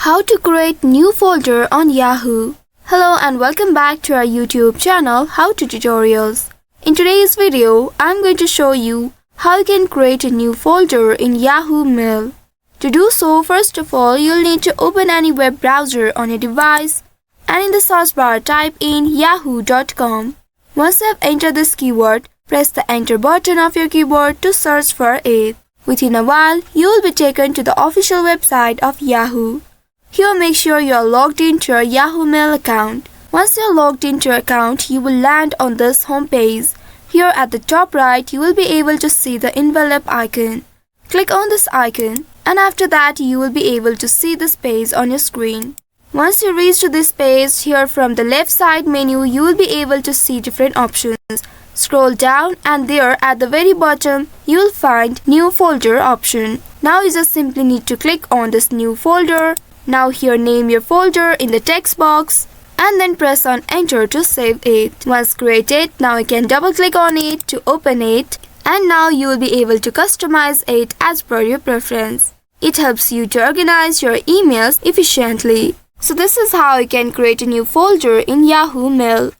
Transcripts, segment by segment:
How to create new folder on Yahoo. Hello and welcome back to our YouTube channel How to Tutorials. In today's video, I'm going to show you how you can create a new folder in Yahoo Mail. To do so, first of all, you'll need to open any web browser on your device and in the search bar type in yahoo.com. Once you have entered this keyword, press the enter button of your keyboard to search for it. Within a while, you will be taken to the official website of Yahoo. Here make sure you are logged into your Yahoo Mail account. Once you are logged into your account, you will land on this home page. Here at the top right, you will be able to see the envelope icon. Click on this icon and after that you will be able to see this page on your screen. Once you reach to this page, here from the left side menu you will be able to see different options. Scroll down and there at the very bottom you will find new folder option. Now you just simply need to click on this new folder. Now here name your folder in the text box and then press on enter to save it. Once created, now you can double click on it to open it and now you will be able to customize it as per your preference. It helps you to organize your emails efficiently. So this is how you can create a new folder in Yahoo Mail.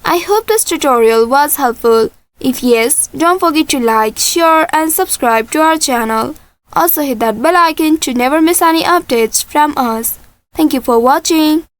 I hope this tutorial was helpful. If yes, don't forget to like, share and subscribe to our channel. Also hit that bell icon to never miss any updates from us. Thank you for watching.